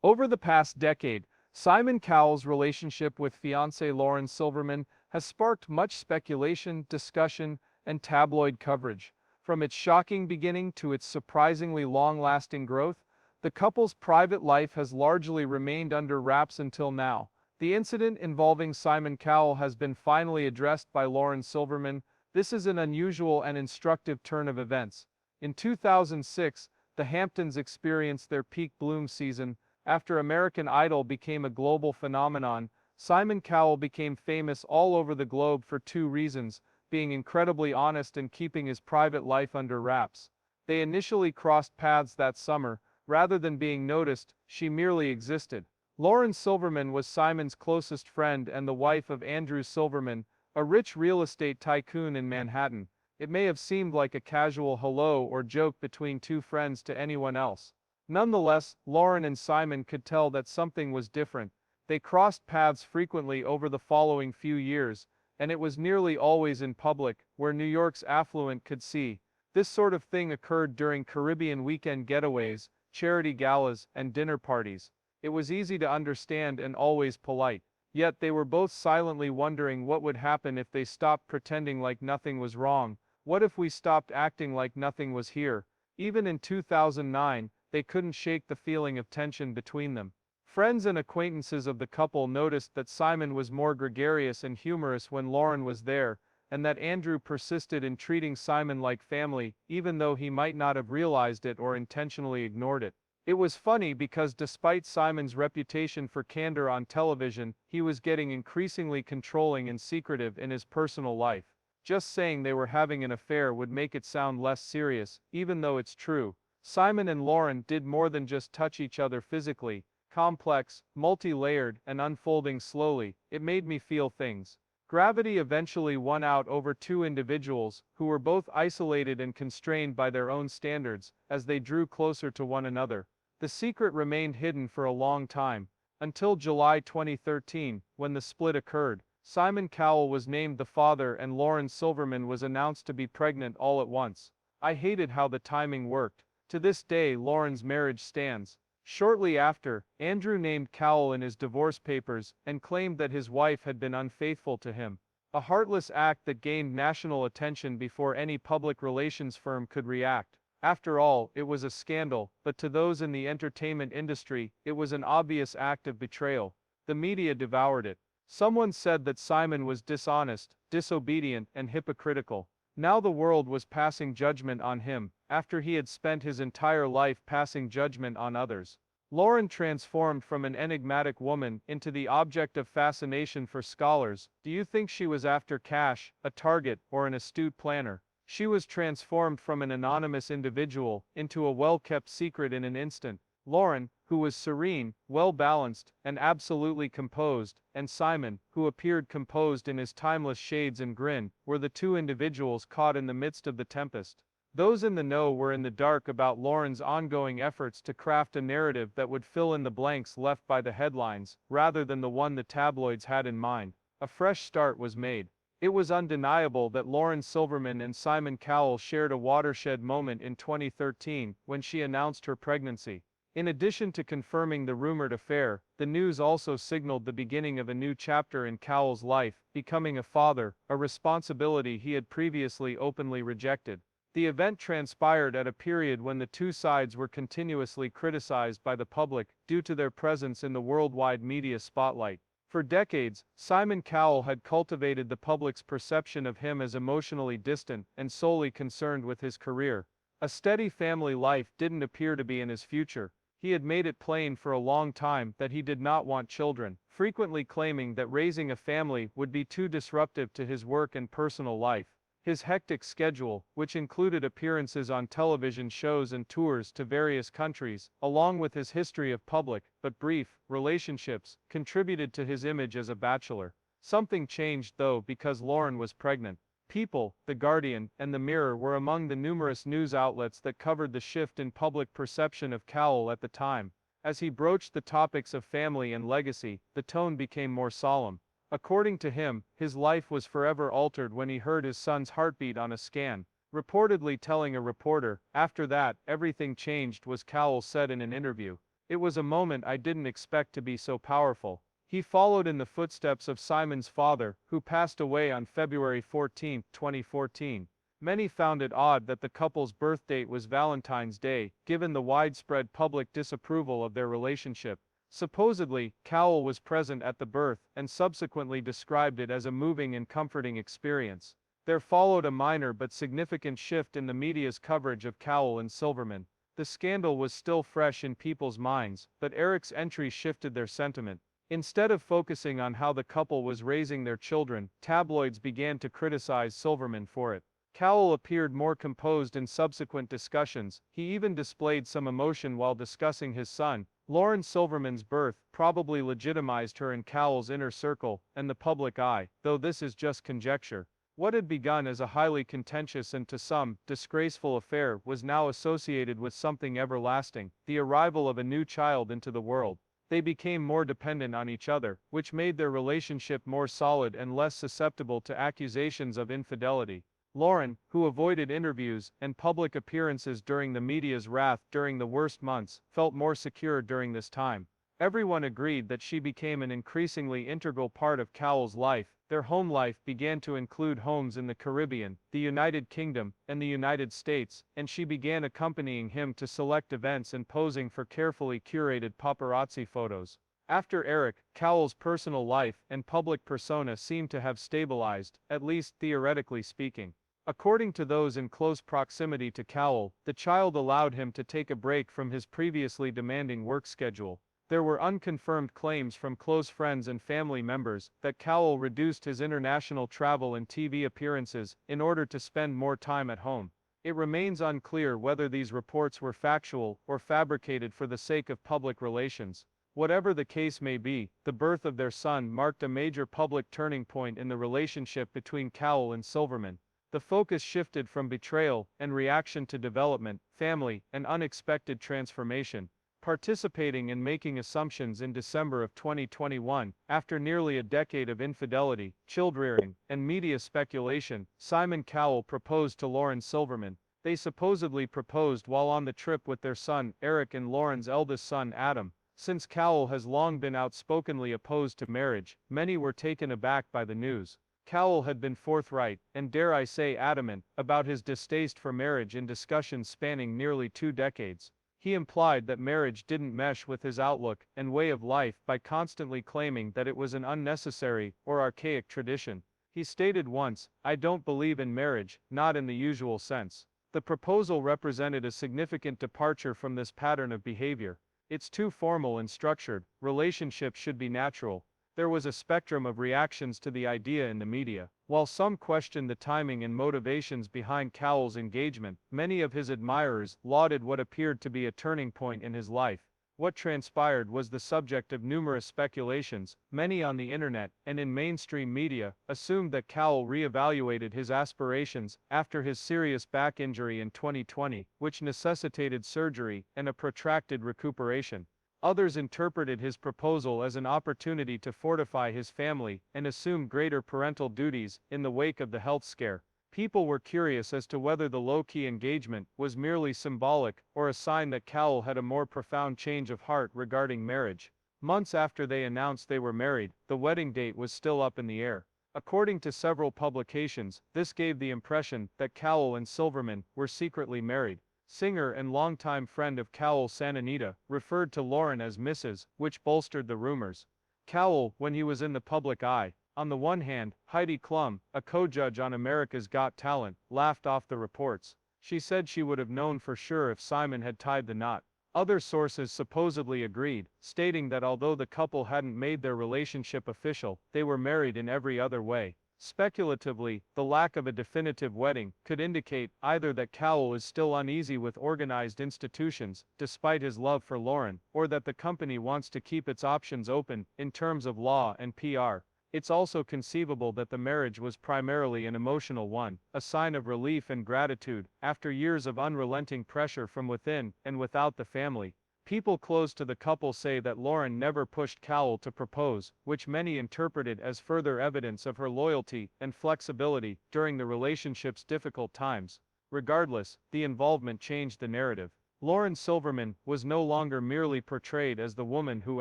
Over the past decade, Simon Cowell's relationship with fiancée Lauren Silverman has sparked much speculation, discussion, and tabloid coverage. From its shocking beginning to its surprisingly long-lasting growth, the couple's private life has largely remained under wraps until now. The incident involving Simon Cowell has been finally addressed by Lauren Silverman. This is an unusual and instructive turn of events. In 2006, the Hamptons experienced their peak bloom season. After American Idol became a global phenomenon, Simon Cowell became famous all over the globe for two reasons: being incredibly honest and keeping his private life under wraps. They initially crossed paths that summer. Rather than being noticed, she merely existed. Lauren Silverman was Simon's closest friend and the wife of Andrew Silverman, a rich real estate tycoon in Manhattan. It may have seemed like a casual hello or joke between two friends to anyone else. Nonetheless, Lauren and Simon could tell that something was different. They crossed paths frequently over the following few years, and it was nearly always in public, where New York's affluent could see. This sort of thing occurred during Caribbean weekend getaways, charity galas, and dinner parties. It was easy to understand and always polite. Yet they were both silently wondering what would happen if they stopped pretending like nothing was wrong. What if we stopped acting like nothing was here? Even in 2009, they couldn't shake the feeling of tension between them. Friends and acquaintances of the couple noticed that Simon was more gregarious and humorous when Lauren was there, and that Andrew persisted in treating Simon like family, even though he might not have realized it or intentionally ignored it. It was funny because despite Simon's reputation for candor on television, he was getting increasingly controlling and secretive in his personal life. Just saying they were having an affair would make it sound less serious, even though it's true. Simon and Lauren did more than just touch each other physically. Complex, multi-layered, and unfolding slowly, it made me feel things. Gravity eventually won out over two individuals, who were both isolated and constrained by their own standards, as they drew closer to one another. The secret remained hidden for a long time, until July 2013, when the split occurred. Simon Cowell was named the father and Lauren Silverman was announced to be pregnant all at once. I hated how the timing worked. To this day, Lauren's marriage stands. Shortly after, Andrew named Cowell in his divorce papers and claimed that his wife had been unfaithful to him. A heartless act that gained national attention before any public relations firm could react. After all, it was a scandal, but to those in the entertainment industry, it was an obvious act of betrayal. The media devoured it. Someone said that Simon was dishonest, disobedient, and hypocritical. Now the world was passing judgment on him, after he had spent his entire life passing judgment on others. Lauren transformed from an enigmatic woman into the object of fascination for scholars. Do you think she was after cash, a target, or an astute planner? She was transformed from an anonymous individual into a well-kept secret in an instant. Lauren, who was serene, well-balanced, and absolutely composed, and Simon, who appeared composed in his timeless shades and grin, were the two individuals caught in the midst of the tempest. Those in the know were in the dark about Lauren's ongoing efforts to craft a narrative that would fill in the blanks left by the headlines, rather than the one the tabloids had in mind. A fresh start was made. It was undeniable that Lauren Silverman and Simon Cowell shared a watershed moment in 2013 when she announced her pregnancy. In addition to confirming the rumored affair, the news also signaled the beginning of a new chapter in Cowell's life, becoming a father, a responsibility he had previously openly rejected. The event transpired at a period when the two sides were continuously criticized by the public due to their presence in the worldwide media spotlight. For decades, Simon Cowell had cultivated the public's perception of him as emotionally distant and solely concerned with his career. A steady family life didn't appear to be in his future. He had made it plain for a long time that he did not want children, frequently claiming that raising a family would be too disruptive to his work and personal life. His hectic schedule, which included appearances on television shows and tours to various countries, along with his history of public, but brief, relationships, contributed to his image as a bachelor. Something changed though because Lauren was pregnant. People, The Guardian, and The Mirror were among the numerous news outlets that covered the shift in public perception of Cowell at the time. As he broached the topics of family and legacy, the tone became more solemn. According to him, his life was forever altered when he heard his son's heartbeat on a scan. Reportedly telling a reporter, "After that, everything changed," was Cowell said in an interview. It was a moment I didn't expect to be so powerful. He followed in the footsteps of Simon's father, who passed away on February 14, 2014. Many found it odd that the couple's birth date was Valentine's Day, given the widespread public disapproval of their relationship. Supposedly, Cowell was present at the birth and subsequently described it as a moving and comforting experience. There followed a minor but significant shift in the media's coverage of Cowell and Silverman. The scandal was still fresh in people's minds, but Eric's entry shifted their sentiment. Instead of focusing on how the couple was raising their children, tabloids began to criticize Silverman for it. Cowell appeared more composed in subsequent discussions. He even displayed some emotion while discussing his son. Lauren Silverman's birth probably legitimized her in Cowell's inner circle and the public eye, though this is just conjecture. What had begun as a highly contentious and to some, disgraceful affair was now associated with something everlasting, the arrival of a new child into the world. They became more dependent on each other, which made their relationship more solid and less susceptible to accusations of infidelity. Lauren, who avoided interviews and public appearances during the media's wrath during the worst months, felt more secure during this time. Everyone agreed that she became an increasingly integral part of Cowell's life. Their home life began to include homes in the Caribbean, the United Kingdom, and the United States, and she began accompanying him to select events and posing for carefully curated paparazzi photos. After Eric, Cowell's personal life and public persona seemed to have stabilized, at least theoretically speaking. According to those in close proximity to Cowell, the child allowed him to take a break from his previously demanding work schedule. There were unconfirmed claims from close friends and family members that Cowell reduced his international travel and TV appearances in order to spend more time at home. It remains unclear whether these reports were factual or fabricated for the sake of public relations. Whatever the case may be, the birth of their son marked a major public turning point in the relationship between Cowell and Silverman. The focus shifted from betrayal and reaction to development, family, and unexpected transformation. Participating in making assumptions in December of 2021, after nearly a decade of infidelity, childrearing, and media speculation, Simon Cowell proposed to Lauren Silverman. They supposedly proposed while on the trip with their son, Eric, and Lauren's eldest son, Adam. Since Cowell has long been outspokenly opposed to marriage, many were taken aback by the news. Cowell had been forthright, and dare I say adamant, about his distaste for marriage in discussions spanning nearly 2 decades. He implied that marriage didn't mesh with his outlook and way of life by constantly claiming that it was an unnecessary or archaic tradition. He stated once, "I don't believe in marriage, not in the usual sense." The proposal represented a significant departure from this pattern of behavior. It's too formal and structured, relationships should be natural. There was a spectrum of reactions to the idea in the media. While some questioned the timing and motivations behind Cowell's engagement, many of his admirers lauded what appeared to be a turning point in his life. What transpired was the subject of numerous speculations. Many on the internet and in mainstream media assumed that Cowell reevaluated his aspirations after his serious back injury in 2020, which necessitated surgery and a protracted recuperation. Others interpreted his proposal as an opportunity to fortify his family and assume greater parental duties in the wake of the health scare. People were curious as to whether the low-key engagement was merely symbolic or a sign that Cowell had a more profound change of heart regarding marriage. Months after they announced they were married, the wedding date was still up in the air. According to several publications, this gave the impression that Cowell and Silverman were secretly married. Singer and longtime friend of Cowell, Sananita, referred to Lauren as Mrs., which bolstered the rumors. Cowell, when he was in the public eye, on the one hand, Heidi Klum, a co-judge on America's Got Talent, laughed off the reports. She said she would have known for sure if Simon had tied the knot. Other sources supposedly agreed, stating that although the couple hadn't made their relationship official, they were married in every other way. Speculatively, the lack of a definitive wedding could indicate either that Cowell is still uneasy with organized institutions, despite his love for Lauren, or that the company wants to keep its options open, in terms of law and PR. It's also conceivable that the marriage was primarily an emotional one, a sign of relief and gratitude, after years of unrelenting pressure from within and without the family. People close to the couple say that Lauren never pushed Cowell to propose, which many interpreted as further evidence of her loyalty and flexibility during the relationship's difficult times. Regardless, the involvement changed the narrative. Lauren Silverman was no longer merely portrayed as the woman who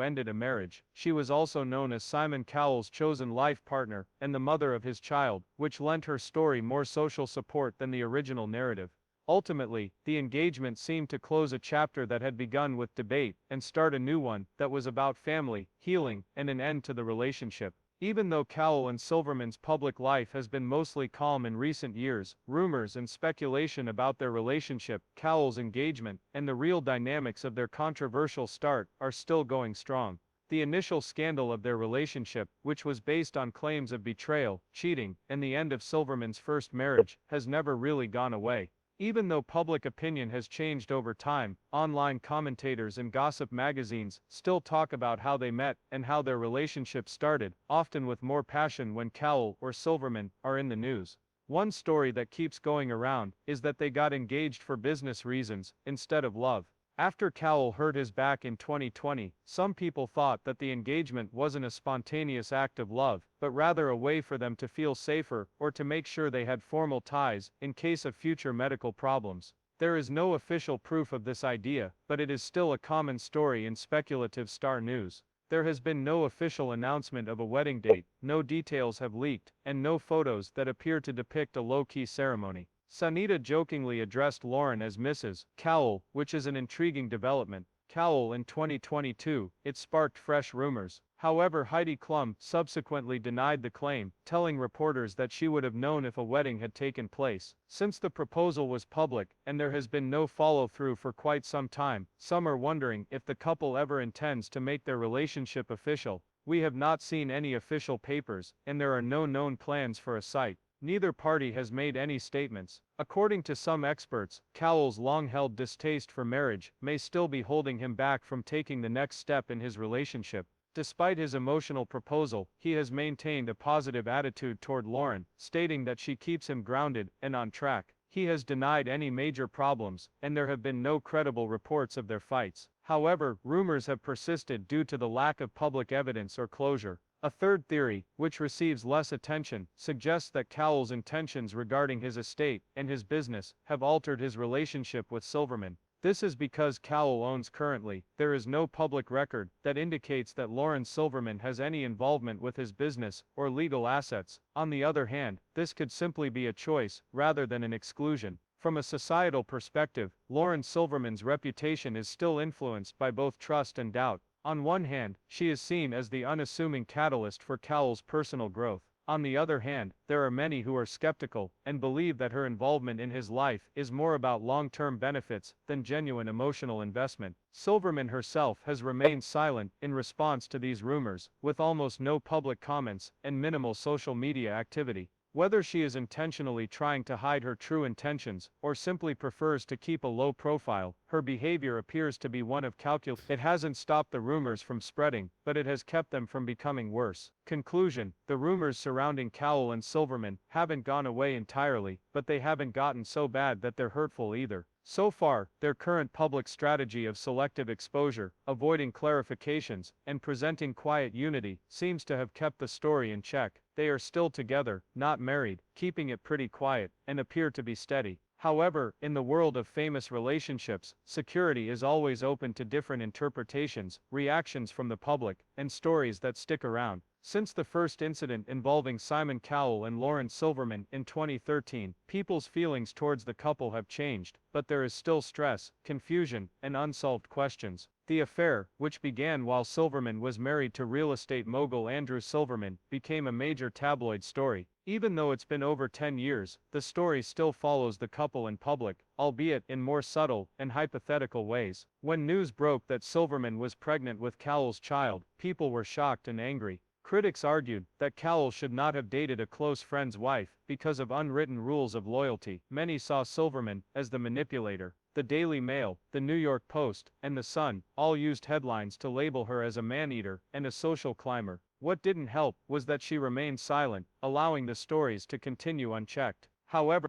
ended a marriage. She was also known as Simon Cowell's chosen life partner and the mother of his child, which lent her story more social support than the original narrative. Ultimately, the engagement seemed to close a chapter that had begun with debate and start a new one that was about family, healing, and an end to the relationship. Even though Cowell and Silverman's public life has been mostly calm in recent years, rumors and speculation about their relationship, Cowell's engagement, and the real dynamics of their controversial start are still going strong. The initial scandal of their relationship, which was based on claims of betrayal, cheating, and the end of Silverman's first marriage, has never really gone away. Even though public opinion has changed over time, online commentators and gossip magazines still talk about how they met and how their relationship started, often with more passion when Cowell or Silverman are in the news. One story that keeps going around is that they got engaged for business reasons instead of love. After Cowell hurt his back in 2020, some people thought that the engagement wasn't a spontaneous act of love, but rather a way for them to feel safer or to make sure they had formal ties in case of future medical problems. There is no official proof of this idea, but it is still a common story in speculative star news. There has been no official announcement of a wedding date, no details have leaked, and no photos that appear to depict a low-key ceremony. Sanita jokingly addressed Lauren as Mrs. Cowell, which is an intriguing development. Cowell in 2022, it sparked fresh rumors. However, Heidi Klum subsequently denied the claim, telling reporters that she would have known if a wedding had taken place. Since the proposal was public, and there has been no follow-through for quite some time, some are wondering if the couple ever intends to make their relationship official. We have not seen any official papers, and there are no known plans for a site. Neither party has made any statements. According to some experts, Cowell's long-held distaste for marriage may still be holding him back from taking the next step in his relationship. Despite his emotional proposal, he has maintained a positive attitude toward Lauren, stating that she keeps him grounded and on track. He has denied any major problems, and there have been no credible reports of their fights. However, rumors have persisted due to the lack of public evidence or closure. A third theory, which receives less attention, suggests that Cowell's intentions regarding his estate and his business have altered his relationship with Silverman. This is because Cowell owns currently. There is no public record that indicates that Lauren Silverman has any involvement with his business or legal assets. On the other hand, this could simply be a choice rather than an exclusion. From a societal perspective, Lauren Silverman's reputation is still influenced by both trust and doubt. On one hand, she is seen as the unassuming catalyst for Cowell's personal growth. On the other hand, there are many who are skeptical and believe that her involvement in his life is more about long-term benefits than genuine emotional investment. Silverman herself has remained silent in response to these rumors, with almost no public comments and minimal social media activity. Whether she is intentionally trying to hide her true intentions or simply prefers to keep a low profile, her behavior appears to be one of calculation. It hasn't stopped the rumors from spreading, but it has kept them from becoming worse. Conclusion: the rumors surrounding Cowell and Silverman haven't gone away entirely, but they haven't gotten so bad that they're hurtful either. So far, their current public strategy of selective exposure, avoiding clarifications, and presenting quiet unity seems to have kept the story in check. They are still together, not married, keeping it pretty quiet, and appear to be steady. However, in the world of famous relationships, security is always open to different interpretations, reactions from the public, and stories that stick around. Since the first incident involving Simon Cowell and Lauren Silverman in 2013, people's feelings towards the couple have changed, but there is still stress, confusion, and unsolved questions. The affair, which began while Silverman was married to real estate mogul Andrew Silverman, became a major tabloid story. Even though it's been over 10 years, the story still follows the couple in public, albeit in more subtle and hypothetical ways. When news broke that Silverman was pregnant with Cowell's child, people were shocked and angry. Critics argued that Cowell should not have dated a close friend's wife because of unwritten rules of loyalty. Many saw Silverman as the manipulator. The Daily Mail, the New York Post, and the Sun all used headlines to label her as a man-eater and a social climber. What didn't help was that she remained silent, allowing the stories to continue unchecked. However,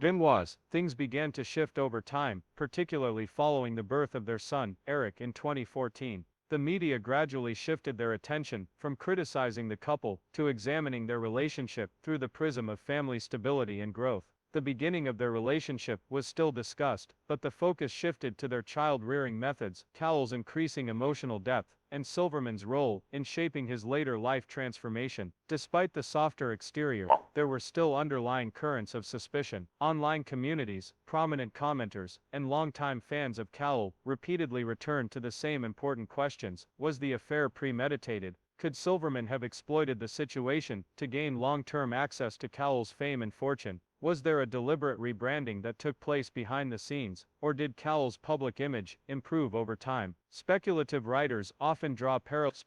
things began to shift over time, particularly following the birth of their son, Eric, in 2014. The media gradually shifted their attention from criticizing the couple to examining their relationship through the prism of family stability and growth. The beginning of their relationship was still discussed, but the focus shifted to their child-rearing methods, Cowell's increasing emotional depth, and Silverman's role in shaping his later life transformation. Despite the softer exterior, there were still underlying currents of suspicion. Online communities, prominent commenters, and longtime fans of Cowell repeatedly returned to the same important questions. Was the affair premeditated? Could Silverman have exploited the situation to gain long-term access to Cowell's fame and fortune? Was there a deliberate rebranding that took place behind the scenes, or did Cowell's public image improve over time? Speculative writers often draw parallels,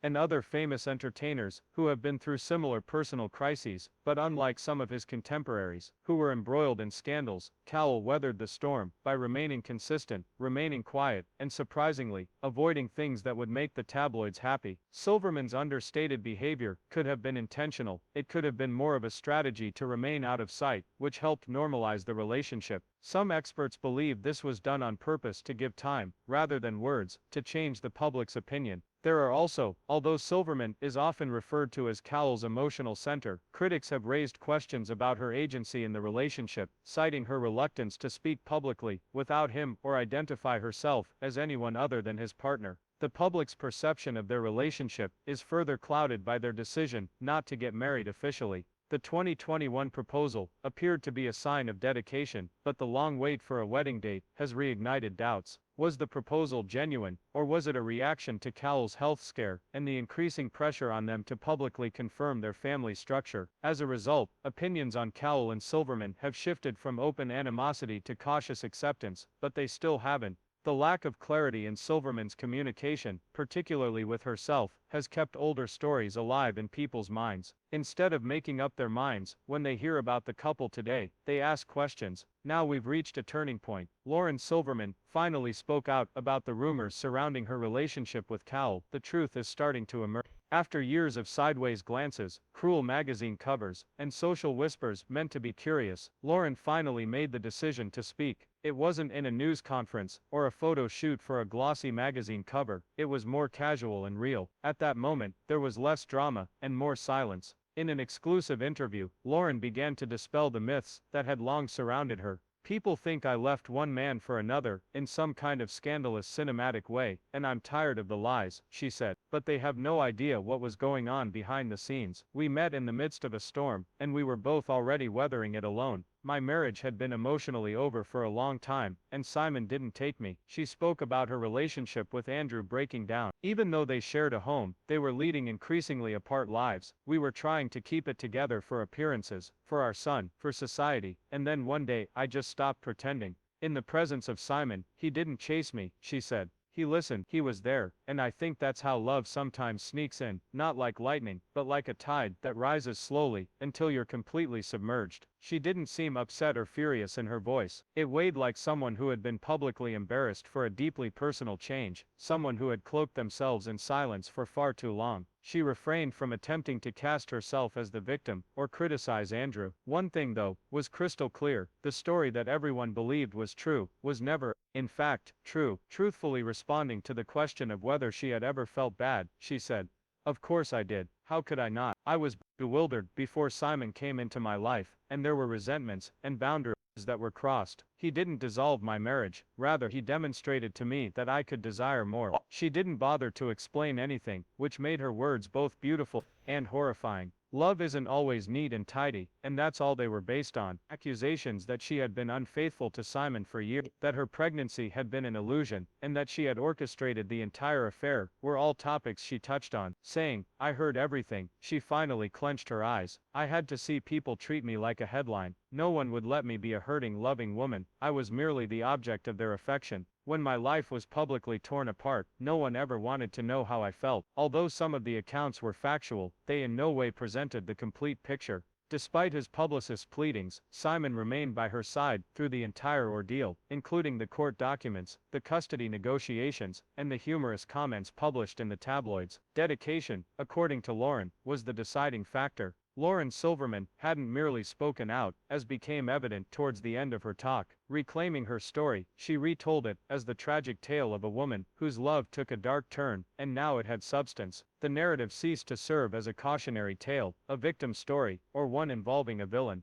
and other famous entertainers who have been through similar personal crises, but unlike some of his contemporaries, who were embroiled in scandals, Cowell weathered the storm by remaining consistent, remaining quiet, and surprisingly, avoiding things that would make the tabloids happy. Silverman's understated behavior could have been intentional, it could have been more of a strategy to remain out of sight, which helped normalize the relationship. Some experts believe this was done on purpose to give time, rather than words, to change the public's opinion. There are also, although Silverman is often referred to as Cowell's emotional center, critics have raised questions about her agency in the relationship, citing her reluctance to speak publicly without him or identify herself as anyone other than his partner. The public's perception of their relationship is further clouded by their decision not to get married officially. The 2021 proposal appeared to be a sign of dedication, but the long wait for a wedding date has reignited doubts. Was the proposal genuine, or was it a reaction to Cowell's health scare and the increasing pressure on them to publicly confirm their family structure? As a result, opinions on Cowell and Silverman have shifted from open animosity to cautious acceptance, but they still haven't. The lack of clarity in Silverman's communication, particularly with herself, has kept older stories alive in people's minds. Instead of making up their minds when they hear about the couple today, they ask questions. Now we've reached a turning point. Lauren Silverman finally spoke out about the rumors surrounding her relationship with Cowell. The truth is starting to emerge. After years of sideways glances, cruel magazine covers, and social whispers meant to be curious, Lauren finally made the decision to speak. It wasn't in a news conference or a photo shoot for a glossy magazine cover, it was more casual and real. At that moment, there was less drama and more silence. In an exclusive interview, Lauren began to dispel the myths that had long surrounded her. People think I left one man for another in some kind of scandalous cinematic way, and I'm tired of the lies, she said. But they have no idea what was going on behind the scenes. We met in the midst of a storm, and we were both already weathering it alone. My marriage had been emotionally over for a long time, and Simon didn't take me. She spoke about her relationship with Andrew breaking down. Even though they shared a home, they were leading increasingly apart lives. We were trying to keep it together for appearances, for our son, for society, and then one day, I just stopped pretending. In the presence of Simon, he didn't chase me, she said. He listened, he was there, and I think that's how love sometimes sneaks in, not like lightning, but like a tide that rises slowly until you're completely submerged. She didn't seem upset or furious in her voice. It weighed like someone who had been publicly embarrassed for a deeply personal change, someone who had cloaked themselves in silence for far too long. She refrained from attempting to cast herself as the victim or criticize Andrew. One thing, though, was crystal clear: the story that everyone believed was true was never, in fact, true. Truthfully responding to the question of whether she had ever felt bad, she said, "Of course I did. How could I not? I was bewildered before Simon came into my life, and there were resentments and boundaries that were crossed. He didn't dissolve my marriage, rather he demonstrated to me that I could desire more." She didn't bother to explain anything, which made her words both beautiful and horrifying. Love isn't always neat and tidy, and that's all they were based on. Accusations that she had been unfaithful to Simon for years, that her pregnancy had been an illusion, and that she had orchestrated the entire affair, were all topics she touched on. Saying, "I heard everything," she finally clenched her eyes. "I had to see people treat me like a headline. No one would let me be a hurting, loving woman. I was merely the object of their affection. When my life was publicly torn apart, no one ever wanted to know how I felt." Although some of the accounts were factual, they in no way presented the complete picture. Despite his publicist's pleadings, Simon remained by her side through the entire ordeal, including the court documents, the custody negotiations, and the humorous comments published in the tabloids. Dedication, according to Lauren, was the deciding factor. Lauren Silverman hadn't merely spoken out, as became evident towards the end of her talk. Reclaiming her story, she retold it as the tragic tale of a woman whose love took a dark turn, and now it had substance. The narrative ceased to serve as a cautionary tale, a victim story, or one involving a villain.